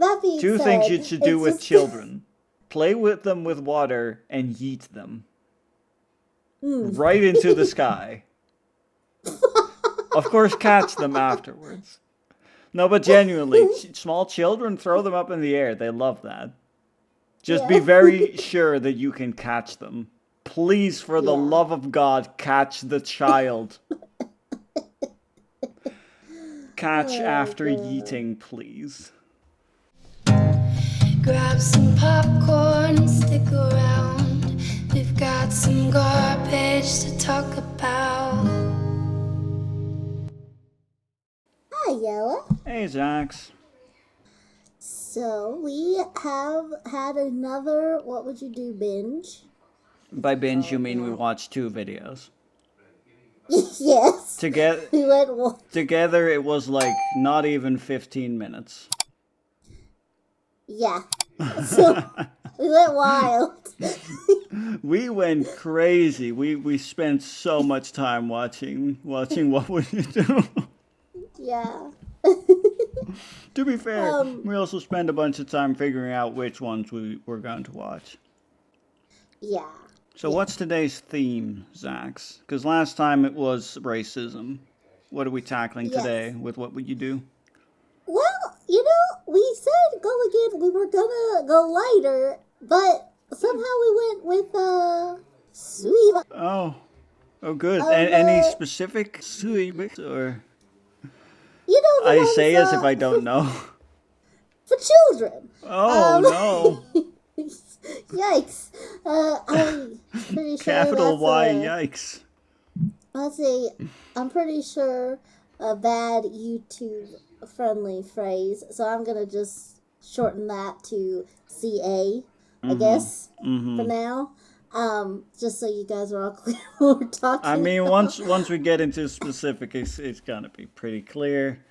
that being Two said, things you should do it's with just children. Play with them with water and yeet them. Right into the sky. Of course, catch them afterwards. No, but genuinely, small children, throw them up in the air. They love that. Just be yeah. very sure that you can catch them. Please, for the Yeah. love of God, catch the child. Catch Oh after god. yeeting, please. Grab some popcorn and stick around. We've got some garbage to talk about. Hi, Jelle. Hey, Zax. So we have had another what would you do binge? By Call binge, you it mean we that. watched 2 videos. Yes. Together, We went together, it was like not even 15 minutes. yeah. So we went wild. We went crazy. We spent so much time watching What Would You Do? Yeah. To be fair, Um, we also spent a bunch of time figuring out which ones we were going to watch. Yeah. So what's today's theme, Zax? Because last time it was racism. What are we tackling Yes. today with What Would You Do? Well, we said go again. We were gonna go lighter, but somehow we went with sweet. Oh, good. Of Any specific sweet or the I ones say as if I don't know. for children. Oh no! Yikes! I'm pretty sure Capital that's Y, yikes! let's see. I'm pretty sure a bad YouTube friendly phrase. So I'm gonna just shorten that to CA, I guess, for now. Just so you guys are all clear what we're talking I mean, about. once we get into specific, it's gonna be pretty clear.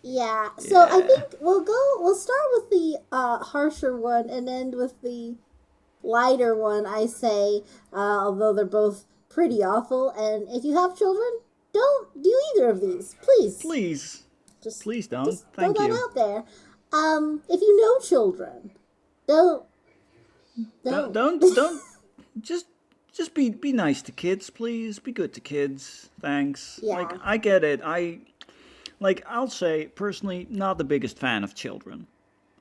Yeah. So I Yeah. think we'll start with the harsher one and end with the lighter one, I say, although they're both pretty awful. And if you have children, don't do either of these, please. Please Just don't. just Thank throw that you. out there. If you know children, don't Don't. Just be nice to kids, please. Be good to kids. Thanks. Like Yeah. I get it. I'll say personally, not the biggest fan of children.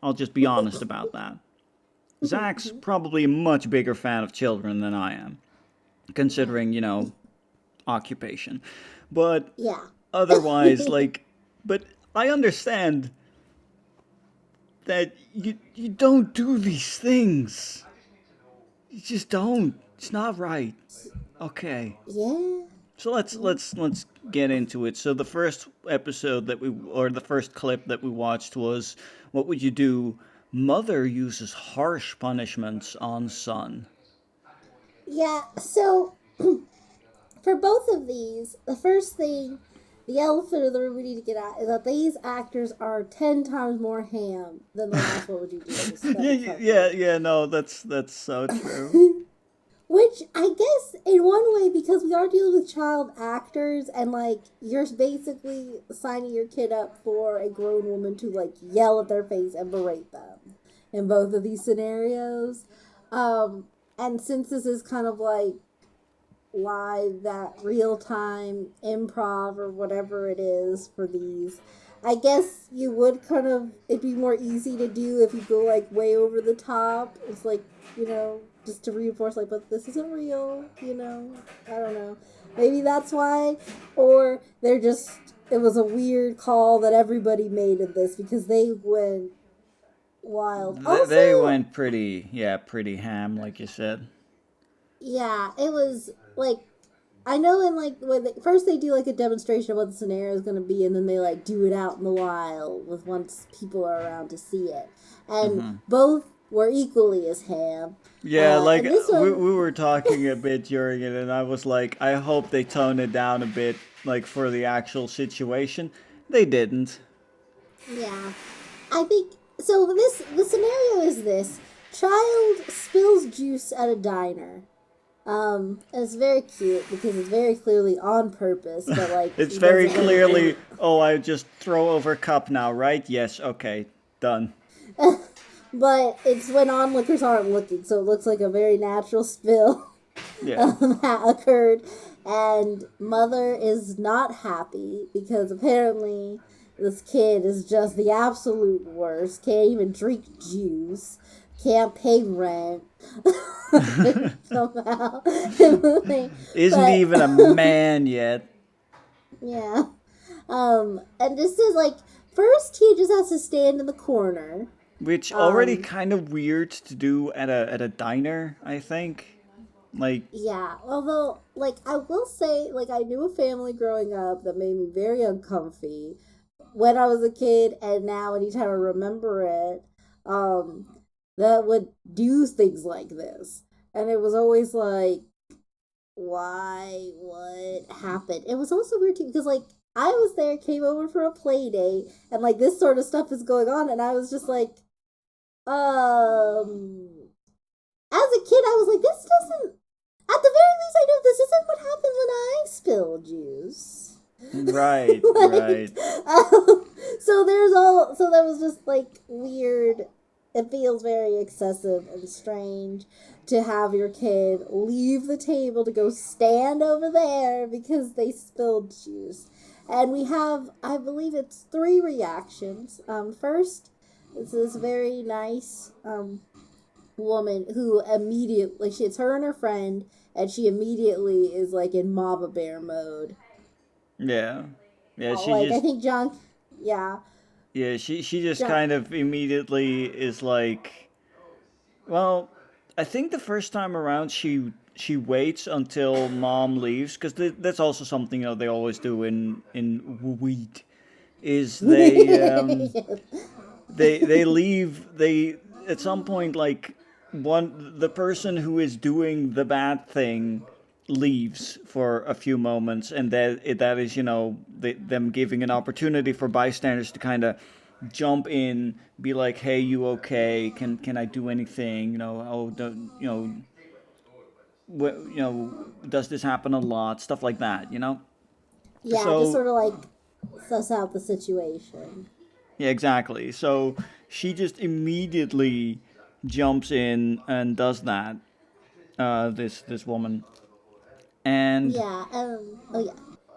I'll just be honest about that. Zach's probably a much bigger fan of children than I am, considering, occupation. But Yeah. otherwise, but I understand that you don't do these things. You just don't. It's not right. Okay. Yeah. So let's get into it. So the first episode the first clip that we watched was What Would You Do? Mother uses harsh punishments on son. Yeah. So for both of these, the first thing, the elephant in the room we need to get at is that these actors are 10 times more ham than the last What Would You Do? Yeah, no, that's so true. Which I guess in one way, because we are dealing with child actors and like you're basically signing your kid up for a grown woman to like yell at their face and berate them in both of these scenarios. And since this is kind of like live, that real time improv or whatever it is for these, I guess you would it'd be more easy to do if you go like way over the top. It's like, just to reinforce like, but this isn't real, I don't know. Maybe that's why. Or it was a weird call that everybody made in this because they went wild. They Also, went pretty ham, like you said. yeah, it was like, I know in like when first they do like a demonstration of what the scenario is going to be, and then they like do it out in the wild with once people are around to see it, and both were equally as ham. Yeah, like and this we one, were talking a bit during it, and I was like, I hope they tone it down a bit, like for the actual situation. They didn't. yeah, I think so. The scenario is this: child spills juice at a diner. And it's very cute because it's very clearly on purpose, but like It's he very doesn't clearly, oh, I just throw over cup now, right? Yes, okay, done. But it's when onlookers aren't looking, so it looks like a very natural spill Yeah. occurred. And mother is not happy because apparently this kid is just the absolute worst. Can't even drink juice. Can't pay rent. Somehow. Isn't But even a man yet. yeah. And this is like first he just has to stand in the corner. Which already kind of weird to do at a diner, I think. Like, Yeah, although, like, I will say, like, I knew a family growing up that made me very uncomfy when I was a kid, and now anytime I remember it, that would do things like this. And it was always like, why? What happened? It was also weird too, because, like, I was there, came over for a play date, and, like, this sort of stuff is going on, and I was just like, as a kid, I was like, this doesn't. At the very least, I know this isn't what happens when I spill juice. right, Like, right. so there's all. So that was just like weird. It feels very excessive and strange to have your kid leave the table to go stand over there because they spilled juice. And we have, I believe it's three reactions. First, it's this very nice woman who immediately it's her and her friend, and she immediately is like in mama bear mode. Yeah. Yeah, she Like I just think John, yeah, yeah, she just John, kind of immediately is like, well, I think the first time around she waits until mom leaves because that's also something they always do in weed is they leave they at some point like the person who is doing the bad thing leaves for a few moments, and that is them giving an opportunity for bystanders to kind of jump in, be like, hey, you okay, can I do anything, oh, don't, does this happen a lot, stuff like that, yeah, just so sort of like suss out the situation. yeah, exactly. So she just immediately jumps in and does that. This woman, and Yeah, oh yeah,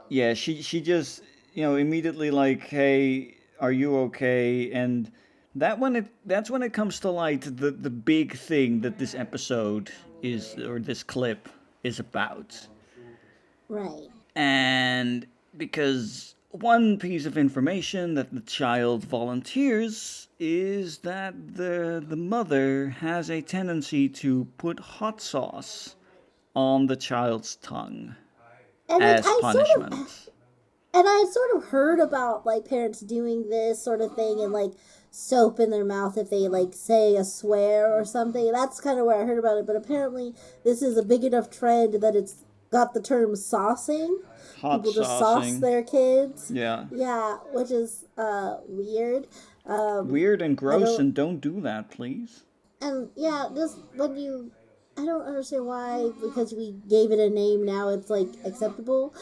yeah, she just immediately like, hey, are you okay? And that's when it comes to light the big thing that this episode is, or this clip is about. right. And because one piece of information that the child volunteers is that the mother has a tendency to put hot sauce on the child's tongue And like as I sort of punishment. and I had sort of heard about like parents doing this sort of thing and like soap in their mouth if they like say a swear or something. That's kind of where I heard about it. But apparently, this is a big enough trend that it's got the term saucing. Hot People just sauce saucing. their kids. Yeah. Yeah, which is weird. Weird and I gross, don't and don't do that, please. and yeah, just when you I don't understand why because we gave it a name now it's like acceptable.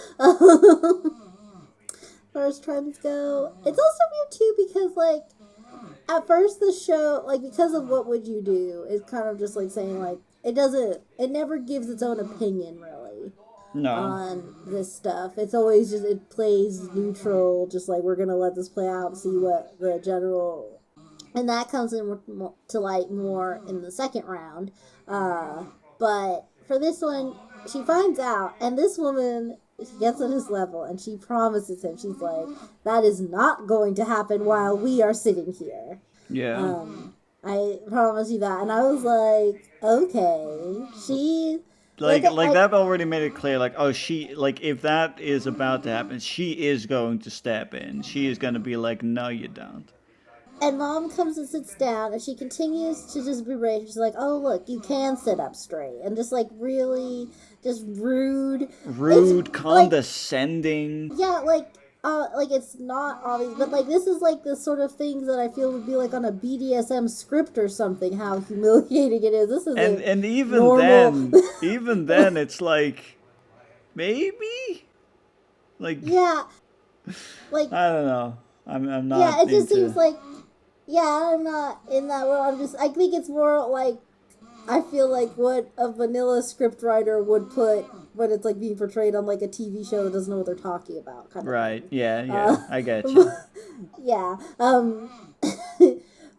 Far as trends go. It's also weird too because like at first the show like because of what would you do it's kind of just like saying like it never gives its own opinion really No. on this stuff. It's always just it plays neutral, just like we're gonna let this play out and see what the general and that comes in to light more in the second round. But for this one, she finds out, and this woman gets on his level, and she promises him, she's like, "That is not going to happen while we are sitting here. Yeah. I promise you that." And I was like, "Okay." She Like that already made it clear, like, oh, she, like, if that is about to happen, she is going to step in. She is going to be like, no, you don't. And mom comes and sits down, and she continues to just berate. She's like, "Oh, look, you can sit up straight," and just like really, just rude. Rude, It's like, condescending. yeah, like it's not obvious, but like this is like the sort of things that I feel would be like on a BDSM script or something. How humiliating it is. This is And even normal. even then, it's like, maybe? Like, Yeah, like I don't know. I'm yeah, not it just seems into. like Yeah, I'm not in that world. I think it's more like, I feel like what a vanilla scriptwriter would put when it's like being portrayed on like a TV show that doesn't know what they're talking about, kind of Right. thing. Yeah. Uh, Yeah. I get you. yeah.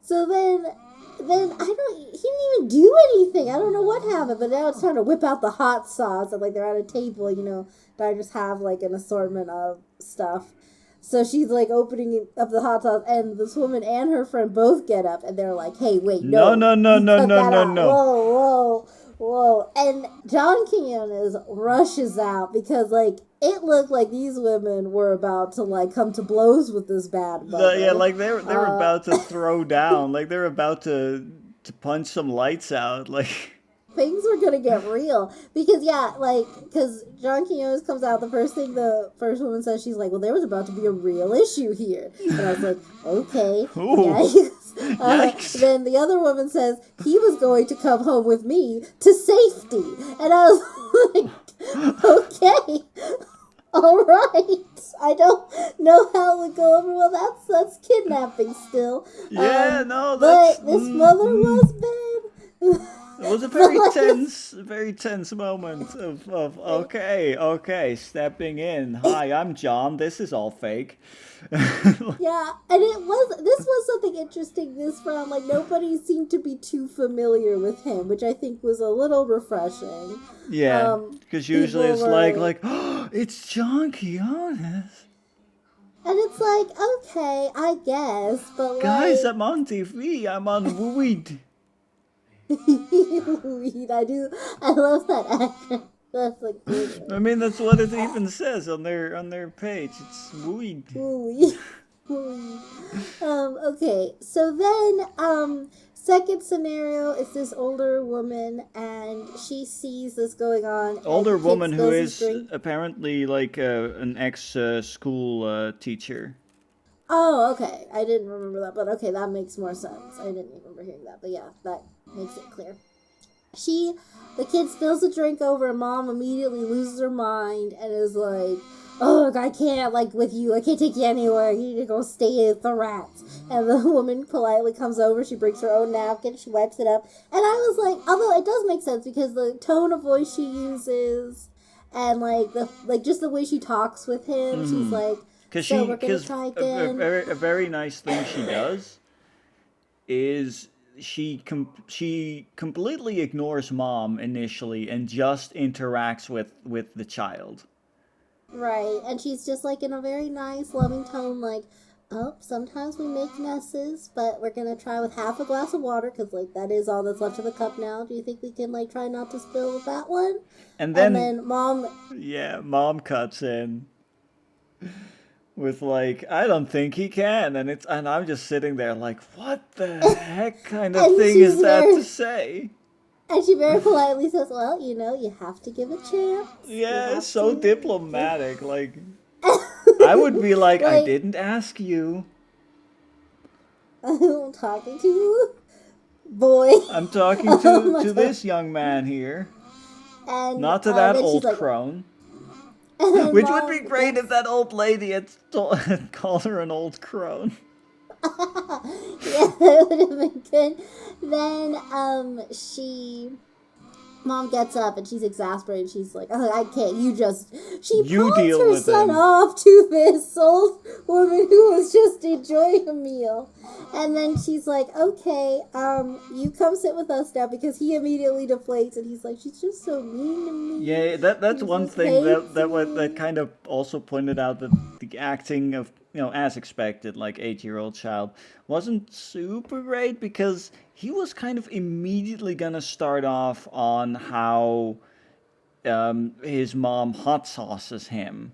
So then I don't. He didn't even do anything. I don't know what happened, but now it's time to whip out the hot sauce, and like they're at a table, diners have like an assortment of stuff. So she's like opening up the hot sauce, and this woman and her friend both get up, and they're like, "Hey, wait, No. no, No. No. you No. cut No. that No. out! No. Whoa, whoa, whoa!" And John Quinones rushes out because like it looked like these women were about to like come to blows with this bad Yeah. mother. Like they were about to throw down. Like they were about to punch some lights out. Like. Things were gonna get real because because John Quinones comes out, the first thing the first woman says, she's like, well, there was about to be a real issue here, and I was like, okay. Ooh. Yikes. Yikes. Then the other woman says he was going to come home with me to safety, and I was like, okay, all right. I don't know how it would go over. Well, that's kidnapping still. Yeah. No. That's. But this mother was bad. It was a very tense moment of okay, stepping in. Hi, I'm John. This is all fake. Yeah, and this was something interesting this round. Like, nobody seemed to be too familiar with him, which I think was a little refreshing. Yeah, because usually it's people like, oh, it's John Quinones. And it's like, okay, I guess, but Guys, like, I'm on TV. I'm on WWYD. I love that actor. That's like good. I mean, that's what it even says on their page. It's WWYD. Ooh, ooh. Okay, so then, second scenario is this older woman, and she sees this going on. Older and woman who spills his is drink. apparently like an ex-school teacher. Oh, okay. I didn't remember that, but okay, that makes more sense. I didn't remember hearing that, but yeah, that makes it clear. The kid spills a drink over, and mom immediately loses her mind and is like, "Oh, I can't, like, with you. I can't take you anywhere. You need to go stay with the rats." And the woman politely comes over. She brings her own napkin. She wipes it up. And I was like, although it does make sense because the tone of voice she uses and, like, just the way she talks with him, she's like, so we're going to try again. A very nice thing she does is she completely ignores mom initially and just interacts with the child. Right, and she's just like in a very nice, loving tone, like, oh, sometimes we make messes, but we're gonna try with half a glass of water, because, like, that is all that's left in the cup now. Do you think we can, like, try not to spill with that one? And then mom... Yeah, mom cuts in with like, I don't think he can, and I'm just sitting there like, what the heck kind of thing is that to say? And she very politely says, well, you have to give a chance. Yeah, so diplomatic. Like, I would be like, I didn't ask you. I'm talking to you, boy. I'm talking to this young man here. And, not to that old like, crone. Which would be great if that old lady had called her an old crone. Yeah, that would have been good. Then, mom gets up and she's exasperated. She's like, oh, I can't. She pawns her son off to this old woman who was just enjoying a meal. And then she's like, okay, you come sit with us now, because he immediately deflates and he's like, she's just so mean to me. Yeah, that's one thing that kind of also pointed out that the acting of, as expected, like 8-year-old child, wasn't super great, because he was kind of immediately gonna start off on how his mom hot sauces him.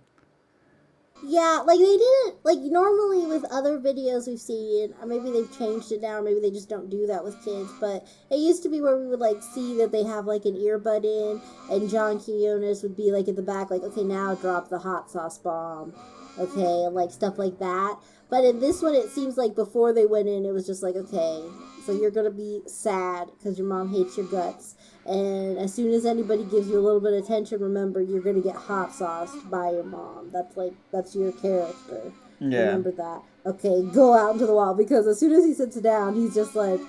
Yeah, like, they didn't, like, normally with other videos we've seen, or maybe they've changed it now, or maybe they just don't do that with kids, but it used to be where we would, like, see that they have, like, an earbud in, and John Quinones would be, like, at the back, like, okay, now drop the hot sauce bomb, okay, and, like, stuff like that. But in this one, it seems like before they went in, it was just like, okay, so you're gonna be sad because your mom hates your guts. And as soon as anybody gives you a little bit of attention, remember, you're going to get hot sauced by your mom. That's your character. Yeah. Remember that. okay, go out into the wild. Because as soon as he sits down, he's just like,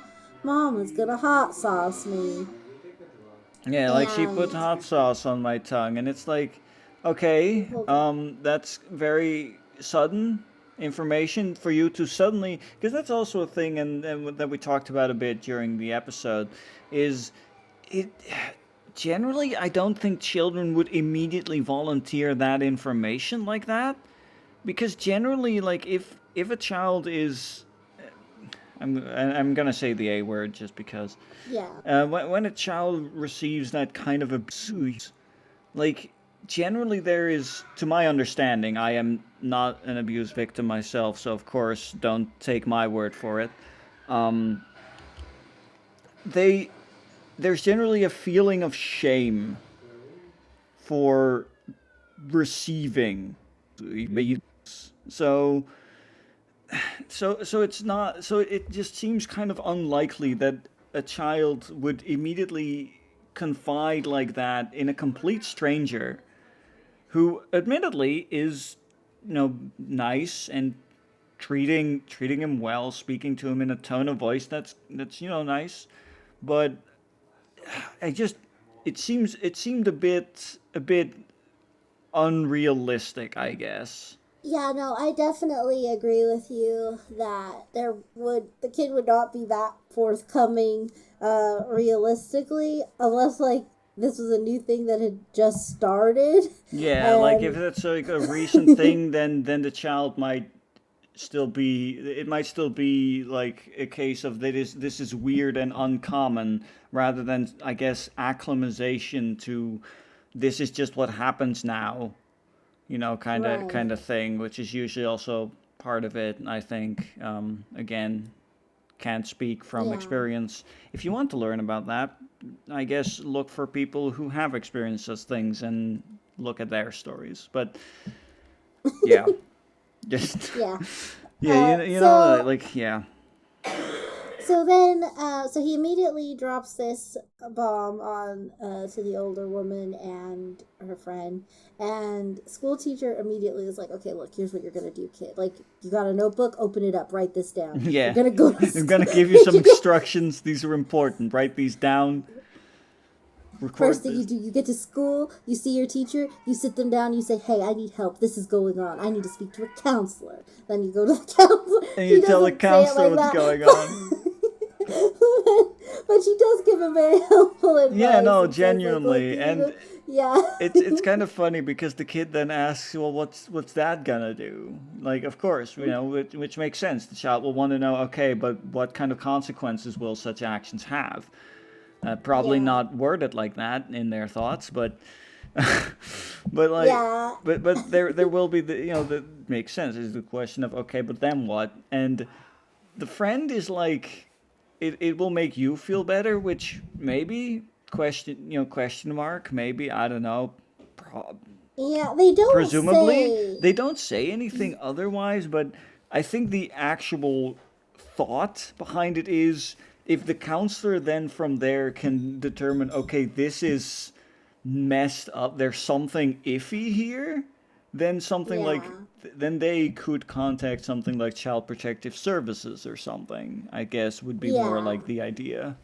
Mom is gonna hot sauce me. Yeah, like she put And hot sauce on my tongue, and it's like, okay, that's very sudden information for you to suddenly, because that's also a thing, and that we talked about a bit during the episode, is it generally I don't think children would immediately volunteer that information like that, because generally, like if a child is, I'm gonna say the A word just because. yeah, When a child receives that kind of abuse, like, generally there is, to my understanding, I am not an abuse victim myself, so of course don't take my word for it. Um, they, there's generally a feeling of shame for receiving abuse. So it's not, so it just seems kind of unlikely that a child would immediately confide like that in a complete stranger who admittedly is, nice and treating him well, speaking to him in a tone of voice that's nice, but I just it seemed a bit unrealistic, I guess. yeah. No, I definitely agree with you that the kid would not be that forthcoming, realistically, unless like this was a new thing that had just started, Yeah, like if and that's like a recent thing, then the child might still be, it might still be like a case of this is weird and uncommon, rather than, I guess, acclimatization to this is just what happens now, kind right, of thing, which is usually also part of it. I think, again, can't speak from yeah. experience. If you want to learn about that, I guess look for people who have experienced such things and look at their stories. But yeah, just Yeah. yeah, So like yeah, so he immediately drops this bomb on to the older woman and her friend, and school teacher immediately is like, okay, look, here's what you're gonna do, kid. Like, you got a notebook, open it up, write this down. You're yeah. gonna go to I'm gonna school. give you some You go. instructions. These are important. Write these down. First Record thing you this. do, you get to school, you see your teacher, you sit them down, you say, hey, I need help. This is going on. I need to speak to a counselor. Then you go to the counselor. And She you tell the doesn't say it counselor like what's that. going on. But she does give him very helpful Yeah, advice no, and says, like, look, genuinely, you need and to, yeah. it's kind of funny because the kid then asks, well, what's that gonna do? Like, of course, which makes sense. The child will want to know, okay, but what kind of consequences will such actions have? Probably Yeah. not worded like that in their thoughts, but but like, Yeah. but there will be that makes sense. Is the question of, okay, but then what? And the friend is like, it will make you feel better, which maybe question mark, maybe, I don't know. Yeah, they don't Presumably say. they don't say anything otherwise, but I think the actual thought behind it is, if the counselor then from there can determine, okay, this is messed up, there's something iffy here, then something like, Yeah. then they could contact something like Child Protective Services or something, I guess, would be more Yeah. like the idea.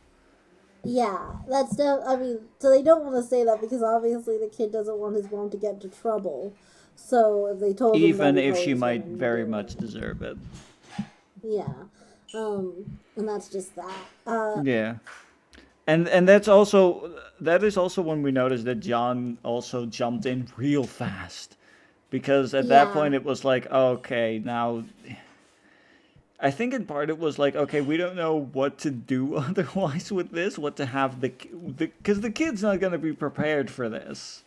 Yeah. I mean, so they don't want to say that because obviously the kid doesn't want his mom to get into trouble. So if they told him that, Even he if probably she just might wouldn't very do much it. deserve it. Yeah. And that's just that. Yeah. And that is also when we noticed that John also jumped in real fast. Because at that Yeah. point it was like, okay, now I think in part it was like, okay, we don't know what to do otherwise with this, what to have because the kid's not going to be prepared for this.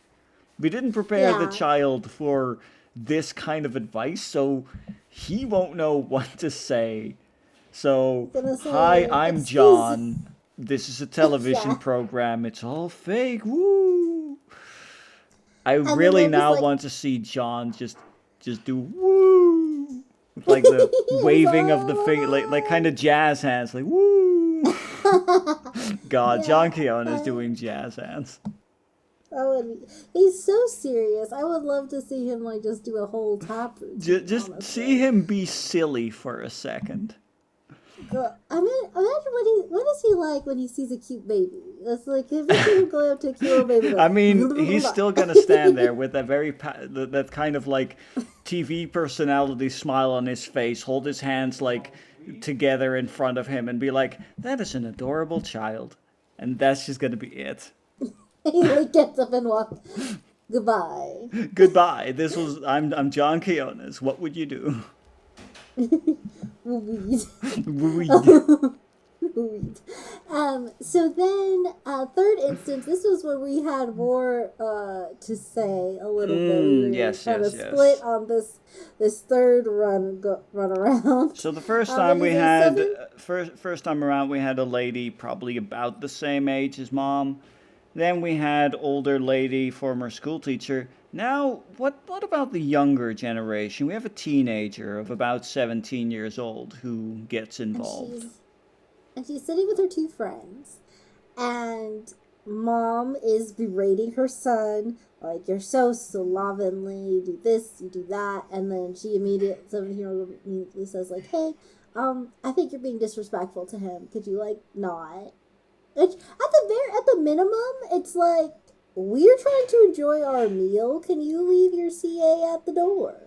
We didn't prepare the Yeah. child for this kind of advice, so he won't know what to say. So, Gonna hi, say, I'm excuse. John. This is a television Yeah. program. It's all fake. Woo! I And then really they'll just now like, want to see John just do woo with like the he's waving of the finger, like kind of jazz hands, like woo. God, yeah. John Keon is doing jazz hands. That would be. He's so serious. I would love to see him like just do a whole tap routine. Just Honestly. see him be silly for a second. I mean, imagine what is he like when he sees a cute baby? That's like if you see him go up to a cute little baby. Like, I mean, he's still gonna stand there with that that kind of like TV personality smile on his face, hold his hands like together in front of him, and be like, "That is an adorable child," and that's just gonna be it. He like gets up and walks. Goodbye. Goodbye. I'm John Quiones. What would you do? Weed. Weed. Weed. So then, third instance, this was when we had more to say a little bit. We were yes, kind yes, of yes. split on this third run around. So the first time we is it had seven? first time around we had a lady probably about the same age as mom. Then we had older lady, former school teacher. Now, what about the younger generation? We have a teenager of about 17 years old who gets involved. And she's sitting with her two friends, and mom is berating her son, like, you're so slovenly, you do this, you do that, and then 17-year-old immediately says, like, hey, I think you're being disrespectful to him. Could you, like, not? At the minimum, it's like, we're trying to enjoy our meal. Can you leave your CA at the door?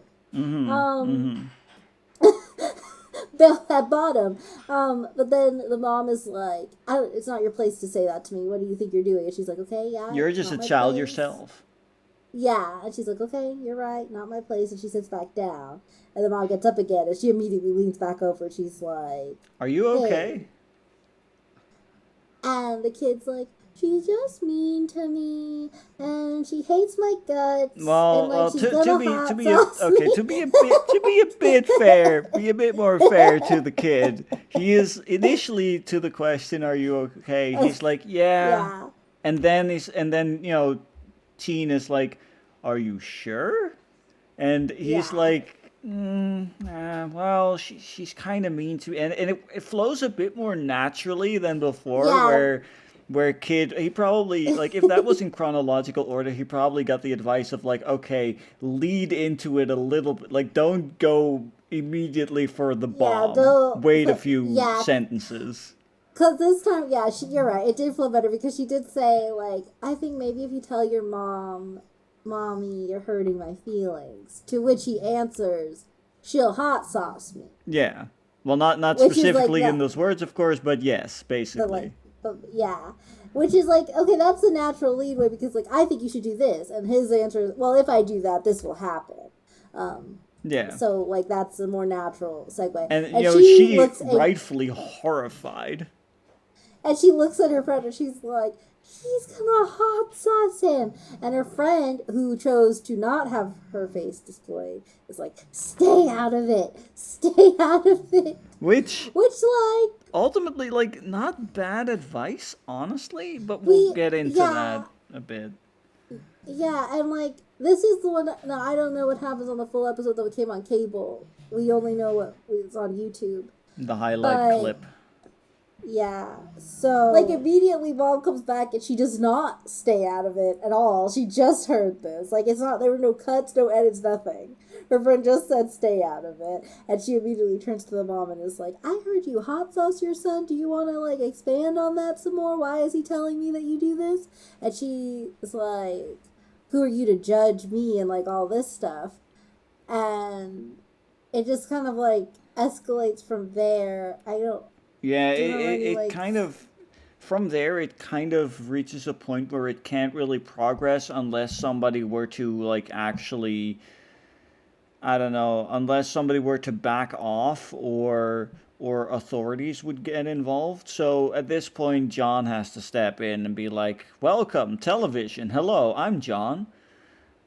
At bottom. But then the mom is like, it's not your place to say that to me. What do you think you're doing? And she's like, okay, yeah. You're just a child yourself. Yeah. And she's like, okay, you're right. Not my place. And she sits back down. And the mom gets up again. And she immediately leans back over. And she's like, are you okay? Hey. And the kid's like, she's just mean to me, and she hates my guts. Well, and, like, to be a bit fair, be a bit more fair to the kid. He is initially to the question, "Are you okay?" He's like, "Yeah," and then teen is like, "Are you sure?" And he's like, well, she's kind of mean to me. And it flows a bit more naturally than before, where kid, he probably, like, if that was in chronological order, he probably got the advice of, like, okay, lead into it a little bit. Like, don't go immediately for the bomb. Wait a few sentences. Because this time, you're right. It did flow better because she did say, like, I think maybe if you tell your Mommy, you're hurting my feelings. To which he answers, she'll hot sauce me. Yeah. Well, not specifically in those words, of course, but yes, basically. Which is like, okay, that's the natural leadway because, like, I think you should do this. And his answer is, well, if I do that, this will happen. So, like, that's a more natural segue. And she rightfully horrified. And she looks at her friend and she's like, he's gonna hot sauce him. And her friend, who chose to not have her face displayed, is like, stay out of it. Stay out of it. Which like, ultimately, like, not bad advice, honestly, but we'll get into that a bit. Yeah, and, like, this is the one, now I don't know what happens on the full episode that came on cable. We only know what was on YouTube. The highlight clip. Yeah, so, like, immediately mom comes back and she does not stay out of it at all. She just heard this. Like, there were no cuts, no edits, nothing. Her friend just said stay out of it. And she immediately turns to the mom and is like, I heard you hot sauce your son. Do you want to, like, expand on that some more? Why is he telling me that you do this? And she is like, who are you to judge me and, like, all this stuff? And it just kind of, like, escalates from there. Yeah, it kind of, from there, it kind of reaches a point where it can't really progress unless somebody were to, like, actually, I don't know, unless somebody were to back off or authorities would get involved. So at this point, John has to step in and be like, welcome, television. Hello, I'm John.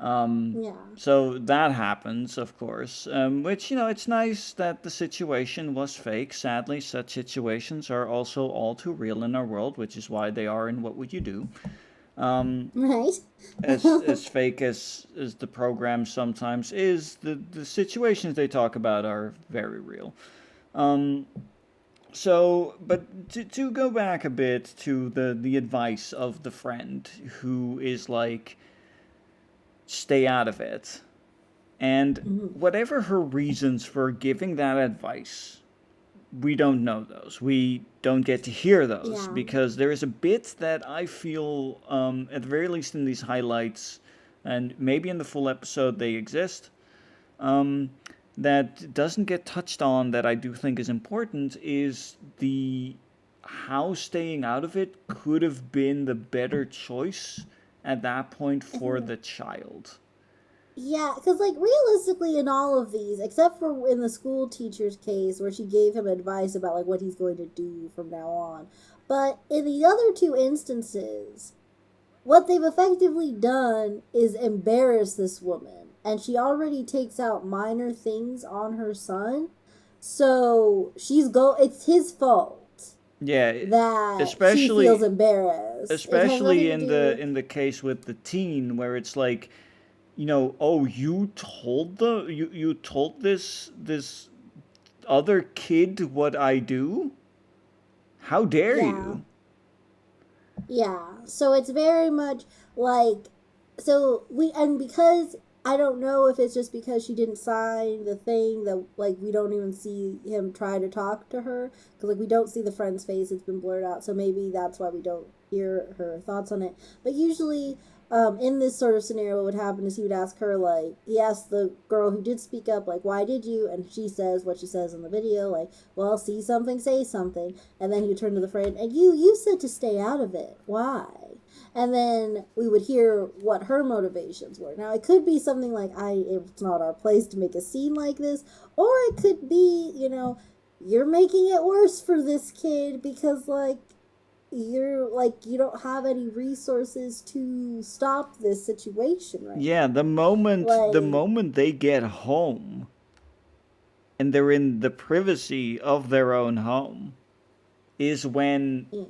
So that happens, of course, which, it's nice that the situation was fake. Sadly, such situations are also all too real in our world, which is why they are in What Would You Do? Right. as fake as the program sometimes is, the situations they talk about are very real. So, but to go back a bit to the advice of the friend who is like, stay out of it. And Mhm. whatever her reasons for giving that advice, we don't know those. We don't get to hear those Yeah. because there is a bit that I feel, at the very least in these highlights, and maybe in the full episode they exist, um, that doesn't get touched on that I do think is important is the how staying out of it could have been the better choice at that point for Mhm. the child. Yeah, because like realistically, in all of these, except for in the school teacher's case where she gave him advice about like what he's going to do from now on, but in the other two instances, what they've effectively done is embarrass this woman, and she already takes out minor things on her son, so it's his fault Yeah, that she feels especially embarrassed. It has especially nothing to do. in the case with the teen where it's like, oh, you told this other kid what I do? How dare Yeah. you? Yeah, so it's very much like and because I don't know if it's just because she didn't sign the thing that like we don't even see him try to talk to her because like we don't see the friend's face, it's been blurred out, so maybe that's why we don't hear her thoughts on it. But usually in this sort of scenario, what would happen is he would ask her, like, he asked the girl who did speak up, like, why did you? And she says what she says in the video, like, well, see something, say something. And then he would turn to the friend, and you said to stay out of it. Why? And then we would hear what her motivations were. Now, it could be something like, it's not our place to make a scene like this. Or it could be, you're making it worse for this kid because, like, you don't have any resources to stop this situation right Yeah, now. the Like, moment they get home and they're in the privacy of their own home is when, mm,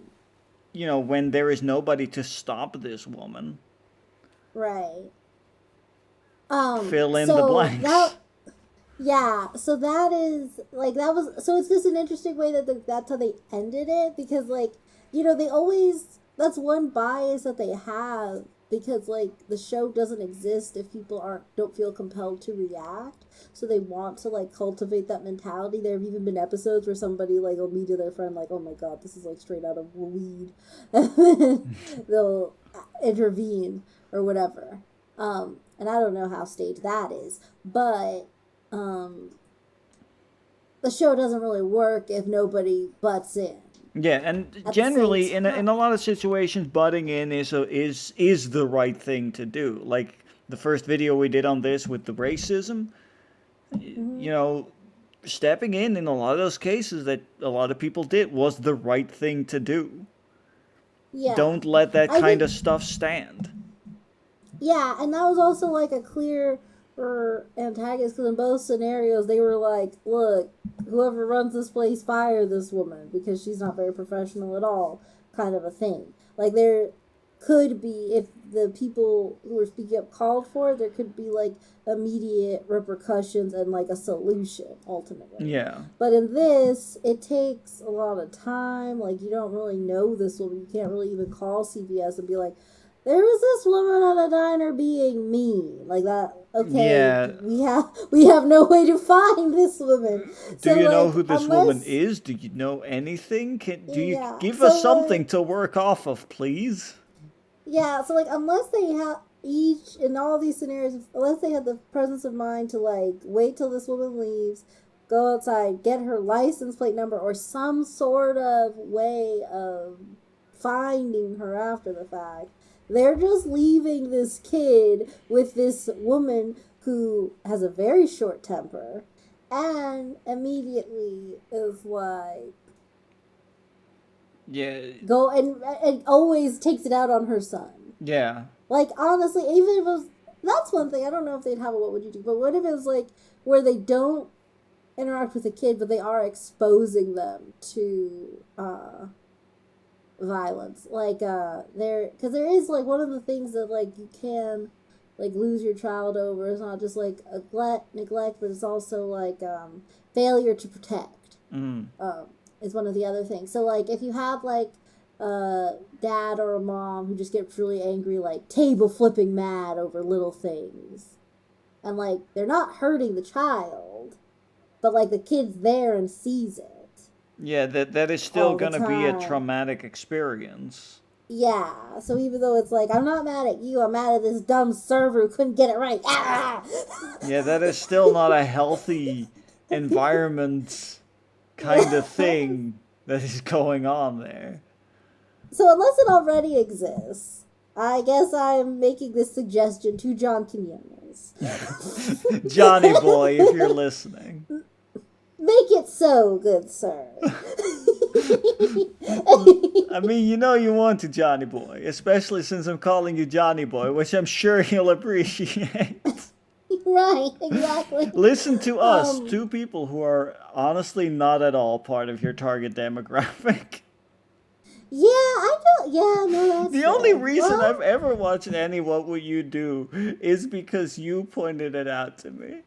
when there is nobody to stop this woman. right. Fill in the So that blanks. yeah, so that is like that was so it's just an interesting way that that's how they ended it because like they always that's one bias that they have because like the show doesn't exist if people aren't don't feel compelled to react, so they want to like cultivate that mentality. There have even been episodes where somebody like will meet to their friend like, oh my god, this is like straight out of weed, and then they'll intervene or whatever. And I don't know how staged that is, but um, the show doesn't really work if nobody butts in. Yeah, and At the same generally time, in a lot of situations butting in is the right thing to do. Like the first video we did on this with the racism, mm-hmm. you know, stepping in a lot of those cases that a lot of people did was the right thing to do. Yeah, Don't let that I kind think of stuff stand. yeah, and that was also like a clear for antagonists because in both scenarios they were like, look, whoever runs this place, fire this woman because she's not very professional at all, kind of a thing. Like there could be if the people who were speaking up called for it, there could be like immediate repercussions and like a solution ultimately. Yeah. But in this, it takes a lot of time. Like you don't really know this woman. You can't really even call CVS and be like, there was this woman at a diner being mean like that. Okay, Yeah. we have no way to find this woman. Do So you know like who this woman unless is? Do you know anything? Do you yeah, give us so something like to work off of, please? yeah, so like unless they have each in all these scenarios, unless they have the presence of mind to like wait till this woman leaves, go outside, get her license plate number or some sort of way of finding her after the fact. They're just leaving this kid with this woman who has a very short temper and immediately is like Yeah. go and always takes it out on her son. Yeah. Like honestly, even if it was that's one thing. I don't know if they'd have a what would you do, but what if it was like where they don't interact with the kid, but they are exposing them to violence. Like there, because there is like one of the things that like you can like lose your child over. It's not just like neglect, but it's also like failure to protect. Mm. Um, is one of the other things. So like if you have like a dad or a mom who just gets really angry, like table flipping mad over little things, and like they're not hurting the child, but like the kid's there and sees it Yeah, that is still all the gonna be a time. traumatic experience. Yeah, so even though it's like, I'm not mad at you, I'm mad at this dumb server who couldn't get it right. Ah! Yeah, that is still not a healthy environment kind of thing that is going on there. So unless it already exists, I guess I'm making this suggestion to John Quinones. Johnny boy, if you're listening. Make it so, good sir. I mean, you know you want to, Johnny boy, especially since I'm calling you Johnny boy, which I'm sure he'll appreciate. Right, exactly. Listen to us, two people who are honestly not at all part of your target demographic. Yeah, I don't. Yeah, no, that's The only fair. reason Well, I've ever watched any What Would You Do is because you pointed it out to me.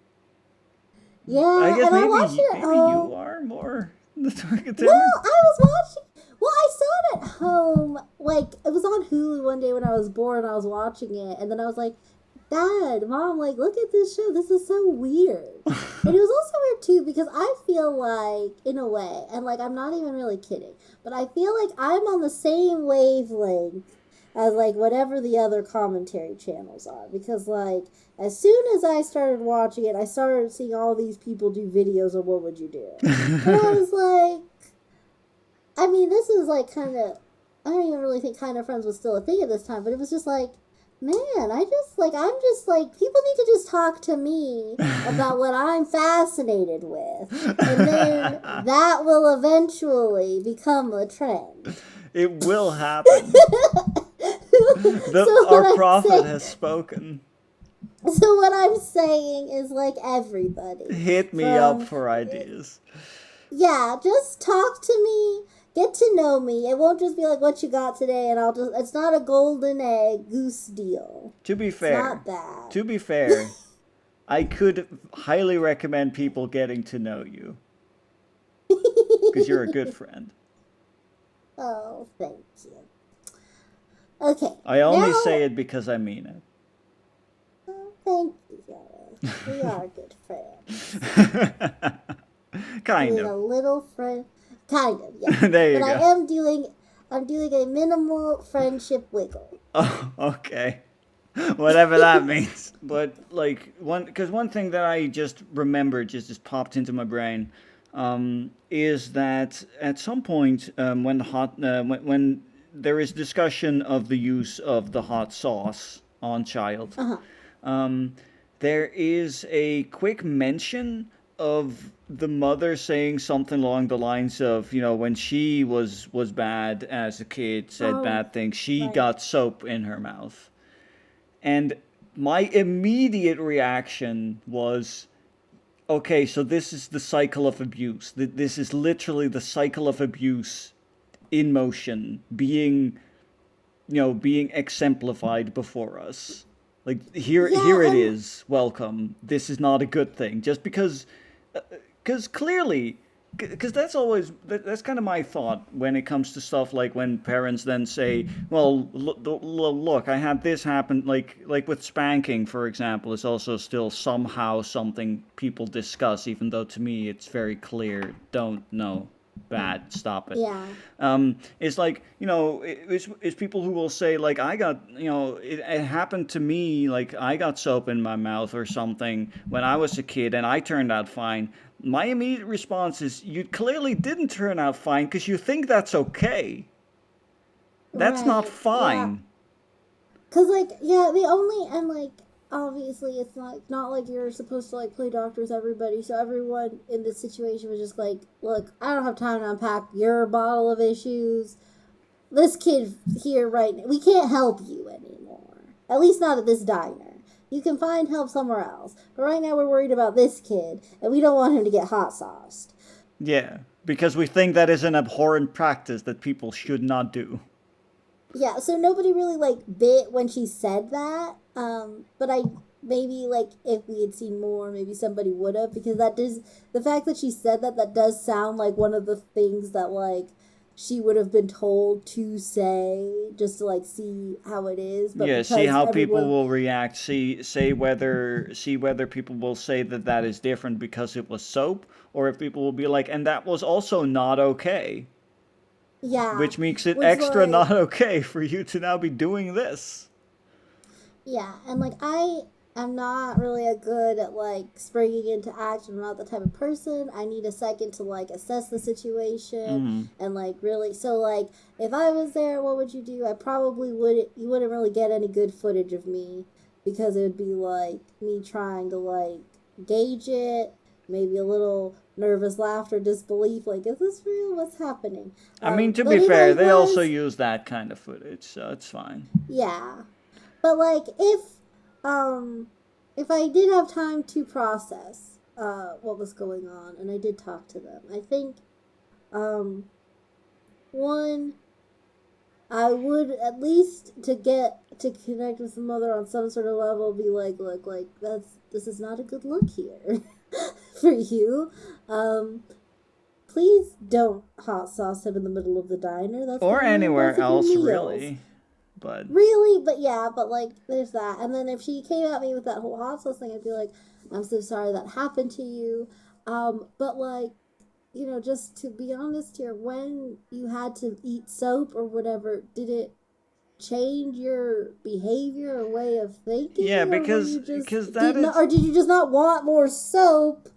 yeah, I guess and I maybe watched it at maybe home. you are more the target No, demographic. I was watching. Well, I saw it at home. Like, it was on Hulu one day when I was bored. I was watching it, and then I was like, Dad, Mom, like, look at this show. This is so weird. And it was also weird, too, because I feel like, in a way, and, like, I'm not even really kidding, but I feel like I'm on the same wavelength as, like, whatever the other commentary channels are. Because, like, as soon as I started watching it, I started seeing all these people do videos of What Would You Do? And I was like, I mean, this is, like, kind of, I don't even really think Kind of Friends was still a thing at this time, but it was just like, man, I'm just like, people need to just talk to me about what I'm fascinated with. And then that will eventually become a trend. It will happen. Our prophet has spoken. So what I'm saying is, like, everybody. Hit me up for ideas. Yeah, just talk to me. Get to know me. It won't just be like, what you got today, and it's not a golden egg goose deal. To be fair, It's not that. to be fair, I could highly recommend people getting to know you. Because you're a good friend. Oh, thank you. Okay. I only now- say it because I mean it. Oh, thank you, Jelle. We are good friends. Kind Being a of. little friend. Kind of, yeah. There you but go. I'm doing a minimal friendship wiggle. Oh, okay. Whatever that means. But like one thing that I just remembered just popped into my brain, is that at some point when when there is discussion of the use of the hot sauce on child, there is a quick mention of the mother saying something along the lines of, you know, when she was bad as a kid, said bad things, she right. got soap in her mouth. And my immediate reaction was, okay, so this is the cycle of abuse. This is literally the cycle of abuse in motion, being exemplified before us. Like, here it is. Welcome. This is not a good thing. Just because clearly, because that's kind of my thought when it comes to stuff like when parents then say, well, look, I had this happen, like with spanking, for example, is also still somehow something people discuss, even though to me it's very clear, bad, stop it. Yeah. It's like, it's people who will say, like, I got, it happened to me, like, I got soap in my mouth or something when I was a kid and I turned out fine. My immediate response is, you clearly didn't turn out fine because you think that's okay. That's not Right, fine. Cause like, yeah, the only, and like, obviously it's not like you're supposed to like play doctors everybody, so everyone in this situation was just like, look, I don't have time to unpack your bottle of issues. This kid here right now, we can't help you anymore. At least not at this diner. You can find help somewhere else. But right now we're worried about this kid, and we don't want him to get hot sauced. Yeah, because we think that is an abhorrent practice that people should not do. Yeah, so nobody really like bit when she said that. But maybe like if we had seen more, maybe somebody would have, because that does, the fact that she said that does sound like one of the things that like she would have been told to say just to like see how it is, but Yeah, see because how people everyone, will react. See whether people will say that that is different because it was soap, or if people will be like, and that was also not okay, yeah, which makes it which extra like, not okay for you to now be doing this. yeah, and like I am not really a good at like springing into action. I'm not the type of person. I need a second to like assess the situation Mm. and like really. So like if I was there, what would you do? I probably wouldn't. You wouldn't really get any good footage of me because it would be like me trying to like gauge it. Maybe a little nervous laughter, disbelief. Like, is this real? What's happening? I mean, to But be if I fair, they also was, use that kind of footage, so it's fine. yeah. But like um if I did have time to process what was going on and I did talk to them, I think um one, I would at least to get to connect with the mother on some sort of level be like, look, like this is not a good look here for you. Um Please don't hot sauce him in the middle of the diner. That's Or gonna ruin anywhere both of your else, meals. really. But Really, but yeah, but like there's that. And then if she came at me with that whole hot sauce thing, I'd be like, I'm so sorry that happened to you. But like, just to be honest here, when you had to eat soap or whatever, did it change your behavior or way of yeah, thinking, or were because you just because that did not, is or did you just not want more soap,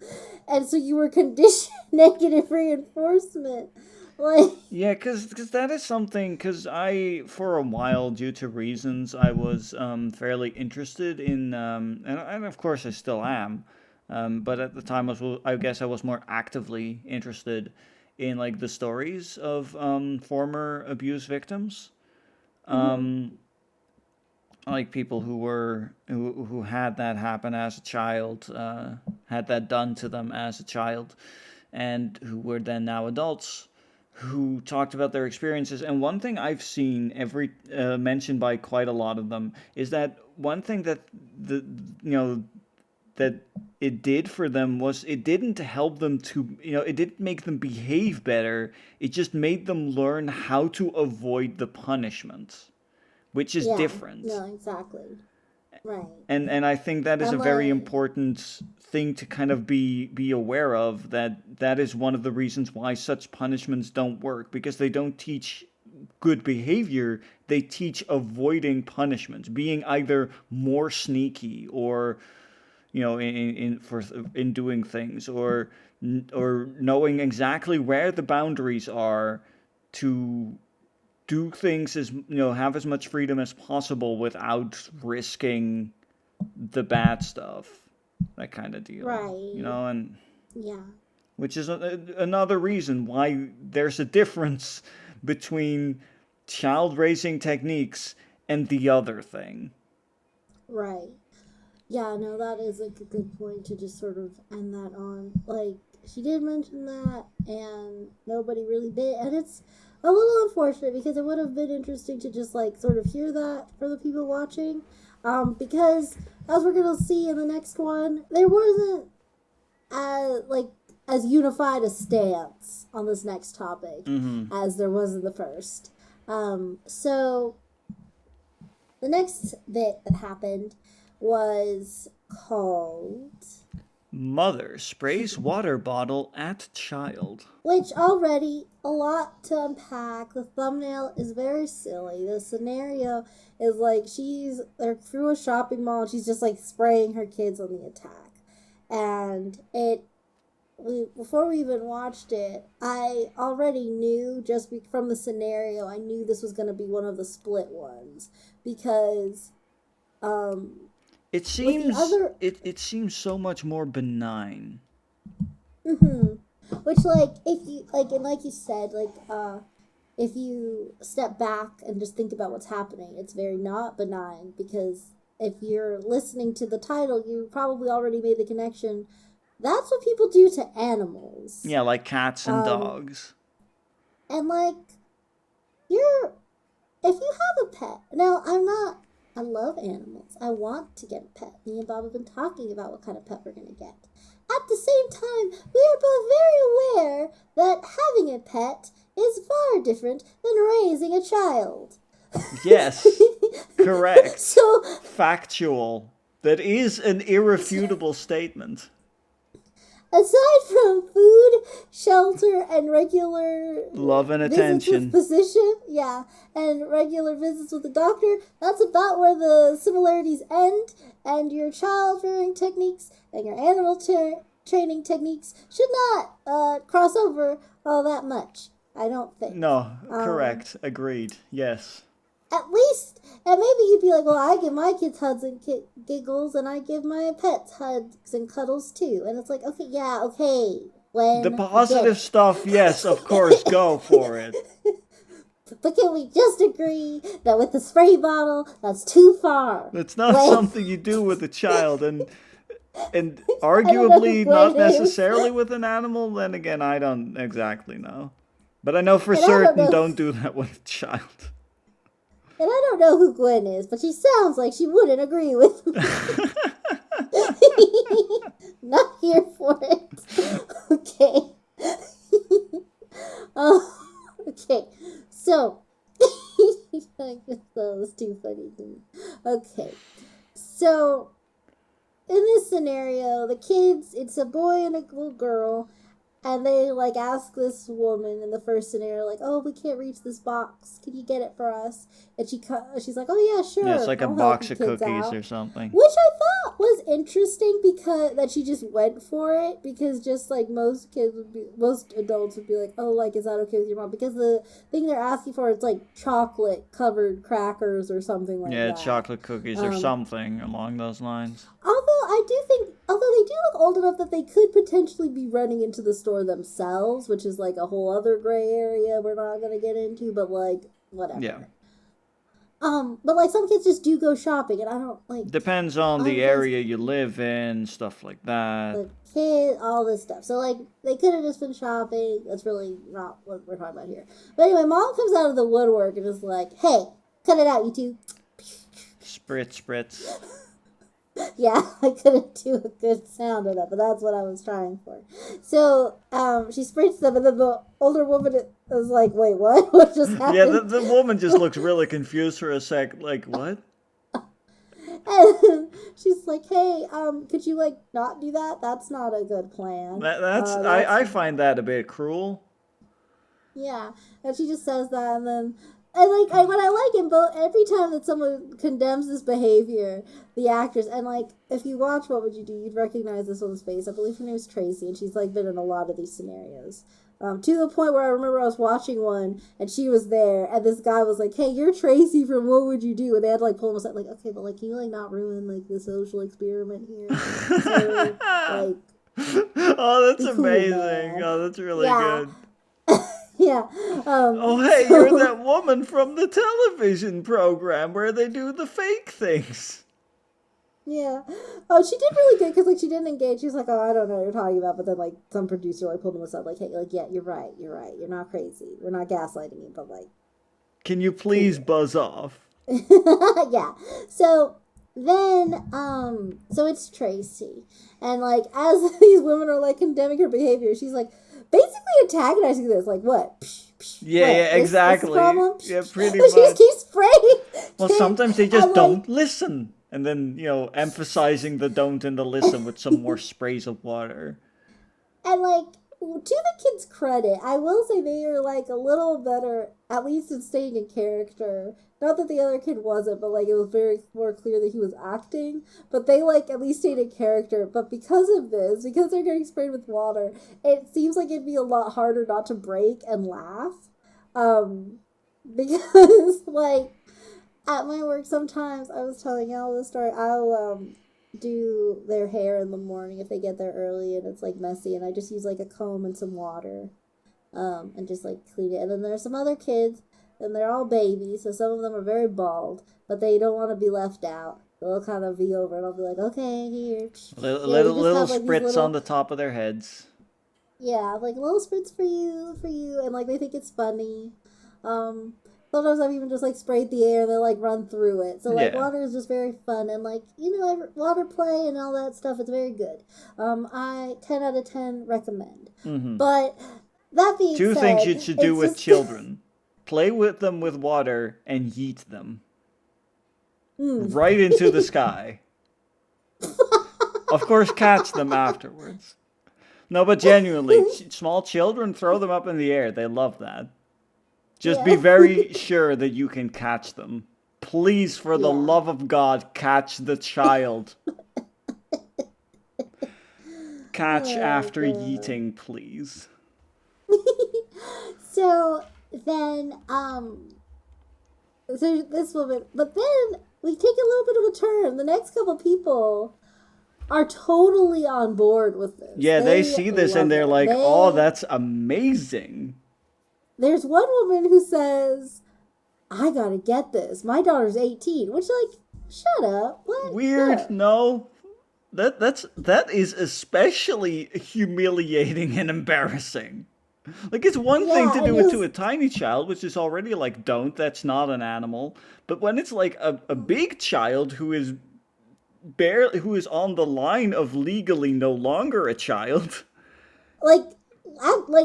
and so you were conditioned negative reinforcement, like yeah, because that is something. Because I, for a while, due to reasons, I was fairly interested in, and of course I still am, but at the time I guess I was more actively interested in like the stories of former abuse victims, mm-hmm, like people who had that happen as a child, had that done to them as a child, and who were then now adults who talked about their experiences. And one thing I've seen every mentioned by quite a lot of them is that one thing that the you know that it did for them was it didn't help them to, it didn't make them behave better. It just made them learn how to avoid the punishment, which is yeah, different. no, exactly, right, And I think that is a and very like important thing to kind of be aware of, that is one of the reasons why such punishments don't work, because they don't teach good behavior. They teach avoiding punishments, being either more sneaky, or in doing things, or knowing exactly where the boundaries are to do things, as have as much freedom as possible without risking the bad stuff, that kind of deal, right, and yeah, which is another reason why there's a difference between child raising techniques and the other thing. right. Yeah, no, that is like a good point to just sort of end that on. Like, she did mention that, and nobody really did. And it's a little unfortunate because it would have been interesting to just, like, sort of hear that for the people watching. Because, as we're going to see in the next one, there wasn't as unified a stance on this next topic Mm-hmm. as there was in the first. So, the next bit that happened was called, Mother sprays water bottle at child. which already a lot to unpack. The thumbnail is very silly. The scenario is like they're through a shopping mall and she's just like spraying her kids on the attack. And before we even watched it, I already knew from the scenario, I knew this was going to be one of the split ones because It with the seems other, it seems so much more benign. mm-hmm, which like if you like and like you said, like if you step back and just think about what's happening, it's very not benign because if you're listening to the title, you probably already made the connection. That's what people do to animals. Yeah, like cats and Um, dogs. and like you're if you have a pet. Now, I'm not I love animals. I want to get a pet. Me and Bob have been talking about what kind of pet we're going to get. At the same time, we are both very aware that having a pet is far different than raising a child. Yes, correct. So, Factual. That is an irrefutable statement. aside from food, shelter, and regular Love and visits attention. with physician, and regular visits with the doctor, that's about where the similarities end, and your child rearing techniques and your animal training techniques should not cross over all that much, I don't think. No, correct. Agreed. Yes. At least, and maybe you'd be like, well, I give my kids hugs and giggles, and I give my pets hugs and cuddles too. And it's like, okay. When The positive stuff, yes, of course, go for it. But can we just agree that with the spray bottle, that's too far? It's not something you do with a child, and I don't know arguably who not Gwen is. necessarily with an animal. Then again, I don't exactly know. But I know for And I don't certain know. don't do that with a child. And I don't know who Gwen is, but she sounds like she wouldn't agree with me. Not here for it. Okay. Okay. So, that was too funny to me. Okay. So, in this scenario, the kids, it's a boy and a little girl, and they, like, ask this woman in the first scenario, like, oh, we can't reach this box. Can you get it for us? And she's like, oh, yeah, sure. Yeah, it's like a I'll help box you of kids cookies out. or something. Which I thought was interesting because that she just went for it, because just like most adults would be like, oh, like, is that okay with your mom? Because the thing they're asking for is like chocolate covered crackers or something like Yeah, that. chocolate cookies or something along those lines. Although they do look old enough that they could potentially be running into the store themselves, which is like a whole other gray area we're not gonna get into, but like whatever. Yeah. But like some kids just do go shopping, and I don't like Depends on the just- area you live in, stuff like that. the kid, all this stuff. So like they could have just been shopping. That's really not what we're talking about here. But anyway, mom comes out of the woodwork and is like, "Hey, cut it out, you two." Spritz. Yeah, I couldn't do a good sound of that, but that's what I was trying for. So, she sprints them, and then the older woman is like, wait, what? What just happened? Yeah, the woman just looks really confused for a sec. Like, what? And she's like, hey, could you, like, not do that? That's not a good plan. I find that a bit cruel. Yeah, and she just says that, and then... what I like in both, every time that someone condemns this behavior, the actors, and like, if you watch What Would You Do, you'd recognize this woman's face. I believe her name is Tracy, and she's like been in a lot of these scenarios. To the point where I remember I was watching one, and she was there, and this guy was like, hey, you're Tracy from What Would You Do? And they had to like pull him aside, like, okay, but like, can you like not ruin like the social experiment here? So, like, Oh, that's be cool, amazing. man. Oh, that's really Yeah. good. yeah. Oh, hey, you're that woman from the television program where they do the fake things. Yeah. Oh, she did really good because, like, she didn't engage. She was like, oh, I don't know what you're talking about. But then, like, some producer, like, pulled him aside, like, hey, like, yeah, you're right. You're not crazy. We're not gaslighting you, but, like. Can you please buzz off? Yeah. So, then, so it's Tracy. And, like, as these women are, like, condemning her behavior, she's, like, basically antagonizing this. Like, what? Yeah, What? yeah, This exactly. the problem? Yeah, pretty She just much. keeps spraying. Well, sometimes they just And, like, don't listen. And then, emphasizing the don't and the listen with some more sprays of water. And, like, to the kids' credit, I will say they are, like, a little better, at least in staying in character. Not that the other kid wasn't, but, like, it was very more clear that he was acting. But they, like, at least stayed in character. But because of this, because they're getting sprayed with water, it seems like it'd be a lot harder not to break and laugh. Because, like, at my work, sometimes, I was telling y'all this story, I'll, do their hair in the morning if they get there early and it's like messy, and I just use like a comb and some water and just like clean it. And then there's some other kids, and they're all babies, so some of them are very bald, but they don't want to be left out. They'll kind of be over, and I'll be like, okay, here. Little spritz on the top of their heads. Yeah, like little spritz for you, and like they think it's funny. Sometimes I've even just like sprayed the air and they like run through it. So like Yeah. water is just very fun and like water play and all that stuff. It's very good. I 10 out of 10 recommend. But that being Two said, things you should do it's with just- children: play with them with water and yeet them right into the sky. Of course, catch them afterwards. No, but genuinely, small children, throw them up in the air. They love that. Just be Yeah. very sure that you can catch them. Please, for the Yeah. love of God, catch the child. Catch Oh, after God. yeeting, please. So then, so this woman, but then we take a little bit of a turn. The next couple people are totally on board with this. Yeah, they see this and love they're it. like, oh, that's amazing. There's one woman who says, I gotta get this. My daughter's 18. Which, like, shut up. What? Weird, No. no. That is especially humiliating and embarrassing. Like, it's one thing to Yeah, do it it to is. a tiny child, which is already like, don't, that's not an animal. But when it's like a big child who is on the line of legally no longer a child. Like,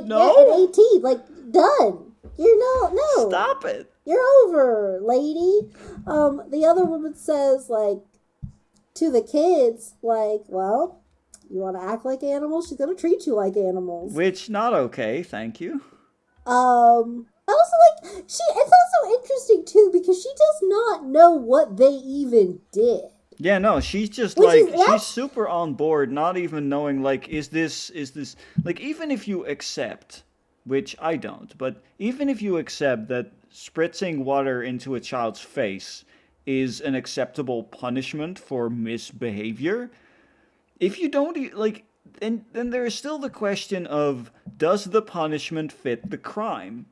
No. at 18, like, done. You're no. Stop it. You're over, lady. The other woman says, like, to the kids, like, well, you want to act like animals? She's going to treat you like animals. Which, not okay, thank you. Also, like, it's also interesting, too, because she does not know what they even did. Yeah, no, she's just Which like, is- that's- she's super on board, not even knowing, like, is this, like, even if you accept, which I don't, but even if you accept that spritzing water into a child's face is an acceptable punishment for misbehavior, if you don't, like, then there is still the question of, does the punishment fit the crime?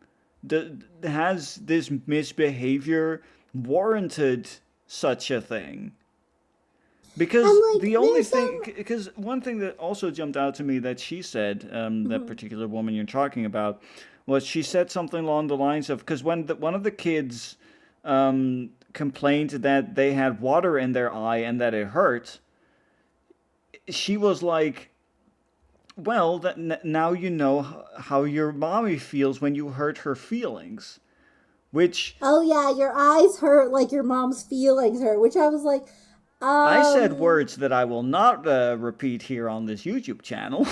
Has this misbehavior warranted such a thing? Because And, like, the only there's thing, because one thing that also jumped out to me that she said, that particular woman you're talking about, was she said something along the lines of, because when one of the kids complained that they had water in their eye and that it hurt, she was like, well, now you know how your mommy feels when you hurt her feelings. Which, Oh, yeah, your eyes hurt like your mom's feelings hurt, which I was like, I said words that I will not repeat here on this YouTube channel.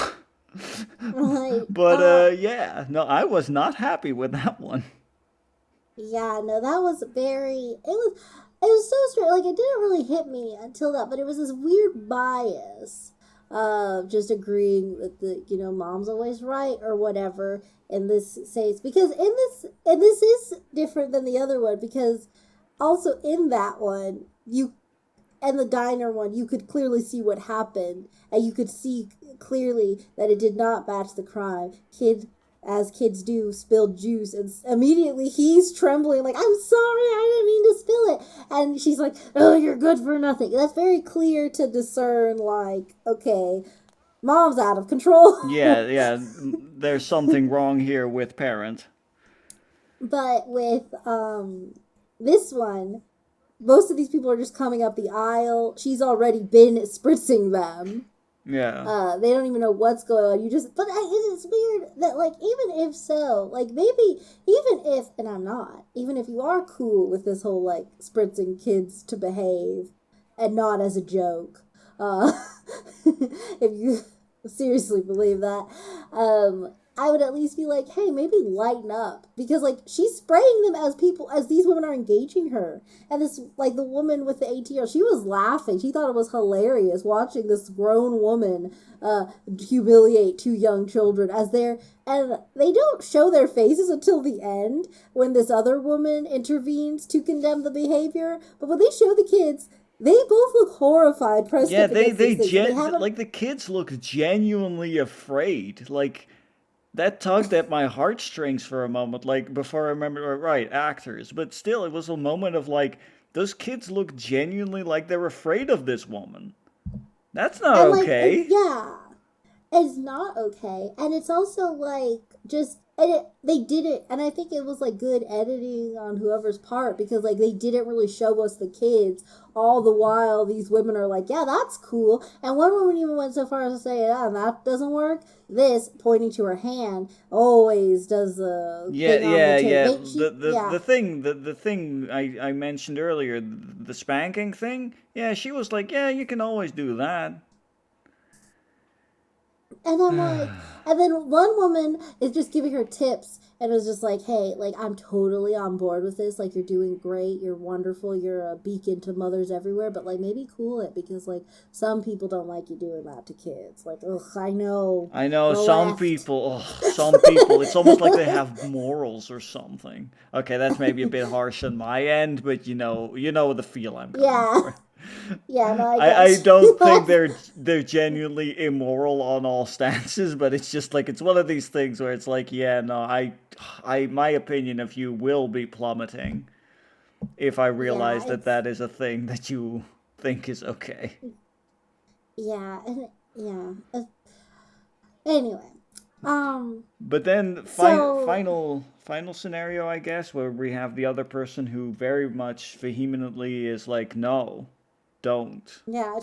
Like, But yeah, no, I was not happy with that one. yeah, no, that was it was so strange. Like, it didn't really hit me until that, but it was this weird bias of just agreeing that mom's always right or whatever in this case. Because and this is different than the other one, because also in that one, and the diner one, you could clearly see what happened, and you could see clearly that it did not match the crime. As kids do, spilled juice, and immediately he's trembling, like, I'm sorry, I didn't mean to spill it. And she's like, oh, you're good for nothing. That's very clear to discern, like, okay, mom's out of control. Yeah, there's something wrong here with parent. But with this one, most of these people are just coming up the aisle. She's already been spritzing them. Yeah. They don't even know what's going on. But it's weird that, like, even if so, like, maybe, even if you are cool with this whole, like, spritzing kids to behave and not as a joke, if you seriously believe that, I would at least be like, hey, maybe lighten up. Because, like, she's spraying them as these women are engaging her. And this, like, the woman with the 18-year-old, she was laughing. She thought it was hilarious watching this grown woman humiliate two young children and they don't show their faces until the end when this other woman intervenes to condemn the behavior. But when they show the kids, they both look horrified. Yeah, like, the kids look genuinely afraid. Like, that tugged at my heartstrings for a moment, like, before I remember, right, actors. But still, it was a moment of, like, those kids look genuinely like they're afraid of this woman. That's not okay. Yeah, it's not okay. And it's also, like, just and they did it, and I think it was like good editing on whoever's part because like they didn't really show us the kids all the while these women are like, yeah, that's cool, and one woman even went so far as to say, yeah, that doesn't work. This pointing to her hand always does the Yeah, thing on the yeah, tape. yeah. Yeah. The thing I mentioned earlier, the spanking thing. Yeah, she was like, yeah, you can always do that. And I'm like, and then one woman is just giving her tips and was just like, hey, like, I'm totally on board with this. Like, you're doing great. You're wonderful. You're a beacon to mothers everywhere. But, like, maybe cool it because, like, some people don't like you doing that to kids. Like, ugh, I know. I know The some left. people. Oh, some people. It's almost like they have morals or something. Okay, that's maybe a bit harsh on my end, but you know the feel I'm going Yeah. for. Yeah, no, I I got don't think you. they're genuinely immoral on all stances, but it's just like it's one of these things where it's like, yeah, no, I my opinion of you will be plummeting if I Yeah, realize that it's, that is a thing that you think is okay. yeah, and, yeah. Anyway, um, But then so final scenario, I guess, where we have the other person who very much vehemently is like, no, don't. yeah,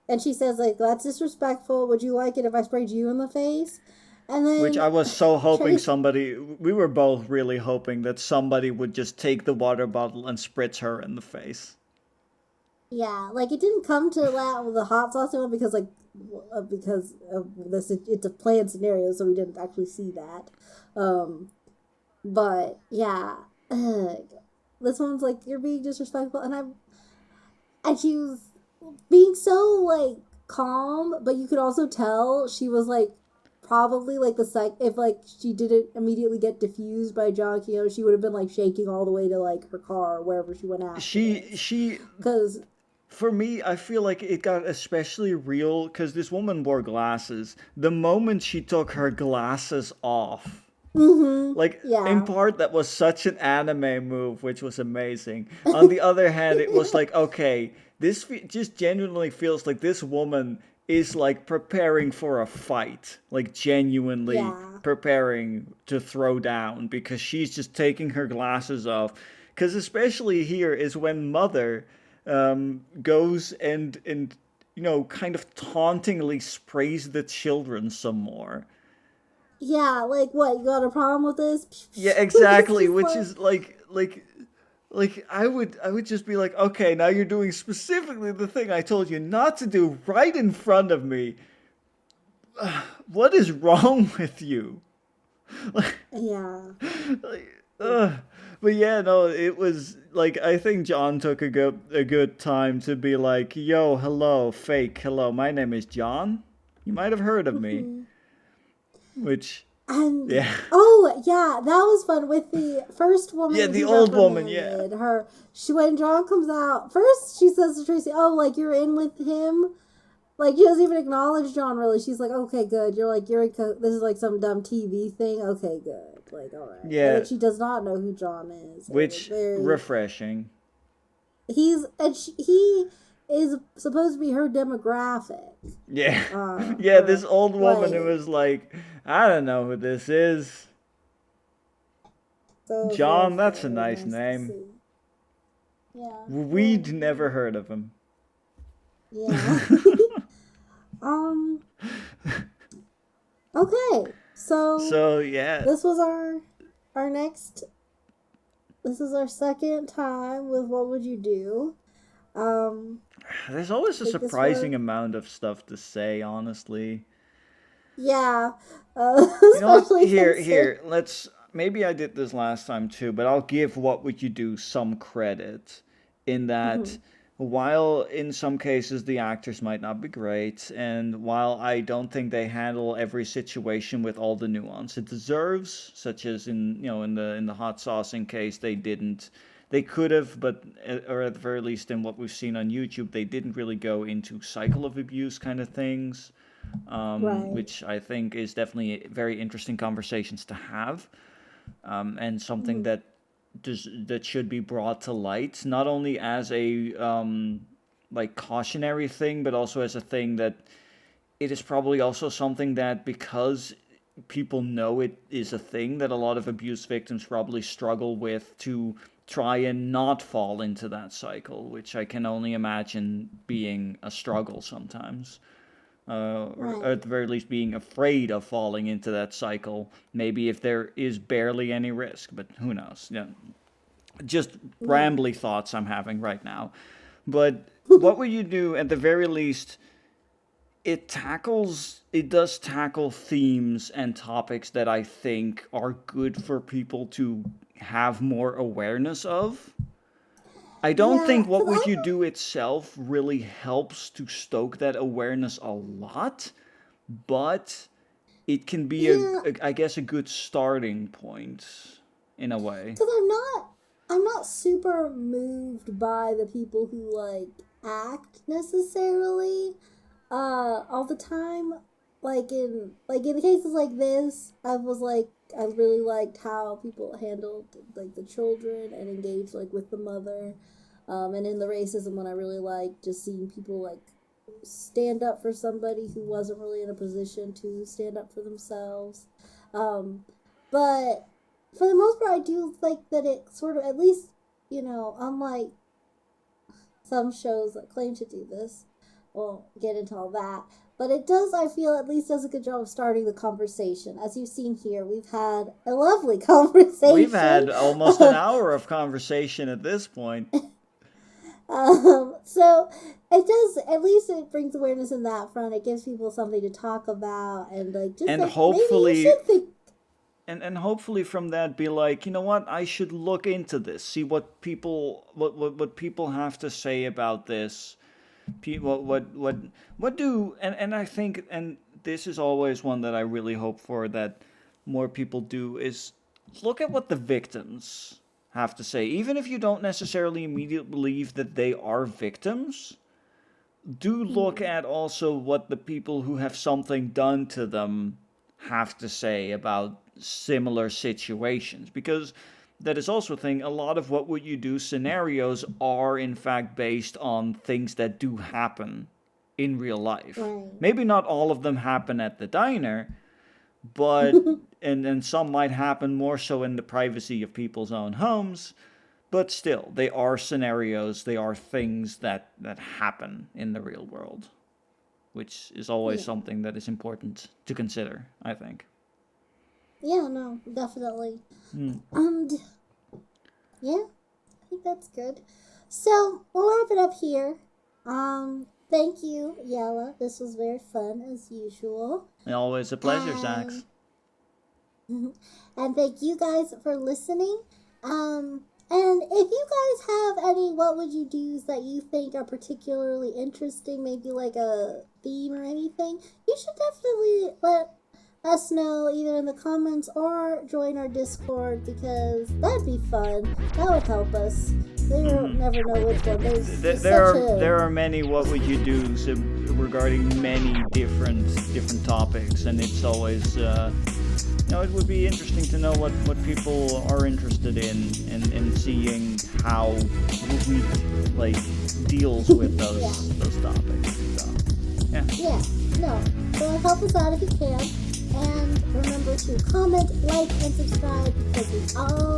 and she says like, that's disrespectful. Would you like it if I sprayed you in the face? And Which then I was so hoping Trace, somebody, we were both really hoping that somebody would just take the water bottle and spritz her in the face. yeah, like it didn't come to that with the hot sauce one because of this. It's a planned scenario, so we didn't actually see that. Um, but yeah, this one's like you're being disrespectful, and she was being so like calm, but you could also tell she was like probably like the psych if like she didn't immediately get diffused by John Keogh, she would have been like shaking all the way to like her car or wherever she went after She, this. she, Because for me, I feel like it got especially real because this woman wore glasses. The moment she took her glasses off, like in yeah, part that was such an anime move, which was amazing. On the other hand, it was like, okay, just genuinely feels like this woman is like preparing for a fight, like genuinely yeah, preparing to throw down because she's just taking her glasses off. Because especially here is when Mother goes and kind of tauntingly sprays the children some more. yeah. Like what? You got a problem with this? Yeah, It's exactly. just Which like is like I would just be like, okay, now you're doing specifically the thing I told you not to do right in front of me. What is wrong with you? Like, yeah, like, ugh. But yeah, no, it was like I think John took a good time to be like, yo, hello, fake, hello, my name is John. You might have heard of me, which and yeah, oh yeah, that was fun with the first yeah, woman the he old woman, yeah. reprimanded her. She when John comes out first, she says to Tracy, "Oh, like you're in with him." Like she doesn't even acknowledge John really. She's like, okay, good. You're like this is like some dumb TV thing. Okay, good. Like all right. And Yeah, like she does not know who John is. It was which very refreshing. he is supposed to be her demographic. Yeah. Yeah, this Her old woman who like was like, I don't know who this is. so it was John, that's a very nice nice to name. see. Yeah, yeah, We'd never heard of him. yeah. um. Okay, so So, yeah. this was our next. This is our second time with what would you do? Um, There's always I a think this one, surprising amount of stuff to say, honestly. yeah, You know what? especially Here, since it, here, let's. Maybe I did this last time too, but I'll give What Would You Do some credit in that mhm, while in some cases the actors might not be great, and while I don't think they handle every situation with all the nuance it deserves, such as in the hot saucing case, they didn't. They could have, but or at the very least in what we've seen on YouTube, they didn't really go into cycle of abuse kind of things, right, which I think is definitely very interesting conversations to have, and something mhm, that should be brought to light, not only as a like cautionary thing, but also as a thing that it is probably also something that because people know it is a thing that a lot of abuse victims probably struggle with to try and not fall into that cycle, which I can only imagine being a struggle sometimes. Or at the very least being afraid of falling into that cycle, maybe if there is barely any risk, but who knows. Yeah. Just rambly thoughts I'm having right now. But what would you do at the very least? It does tackle themes and topics that I think are good for people to have more awareness of. I don't think what would you do itself really helps to stoke that awareness a lot, but it can be I guess a good starting point in a way. Because I'm not super moved by the people who like act necessarily all the time. Like in the cases like this, I really liked how people handled like the children and engaged like with the mother. And in the racism one, I really liked just seeing people like stand up for somebody who wasn't really in a position to stand up for themselves. But for the most part, I do think that it sort of, at least, unlike some shows that claim to do this, won't get into all that. But it does, I feel, at least does a good job of starting the conversation. As you've seen here, we've had a lovely conversation. We've had almost an hour of conversation at this point. So it does, at least it brings awareness in that front. It gives people something to talk about and like just and like, hopefully maybe you should think. And hopefully from that be like, you know what, I should look into this, see what people have to say about this. What do and I think, and this is always one that I really hope for that more people do, is look at what the victims have to say. Even if you don't necessarily immediately believe that they are victims, do look at also what the people who have something done to them have to say about similar situations, because that is also a thing. A lot of what would you do scenarios are in fact based on things that do happen in real life. Right. Maybe not all of them happen at the diner, but and some might happen more so in the privacy of people's own homes, but still, they are scenarios, they are things that happen in the real world, which is always something that is important to consider, I think. Yeah, no, definitely. Yeah, I think that's good. So, we'll wrap it up here. Thank you, Jelle. This was very fun, as usual. Always a pleasure, Zax. And thank you guys for listening. And if you guys have any what would you do's that you think are particularly interesting, maybe like a theme or anything, you should definitely let us know either in the comments or join our Discord, because that'd be fun. That would help us. They don't never know which one. There are many what would you do's regarding many different topics, and it's always it would be interesting to know what people are interested in seeing how we like deals with those topics. So, yeah. No. So help us out if you can. And remember to comment, like, and subscribe, because we all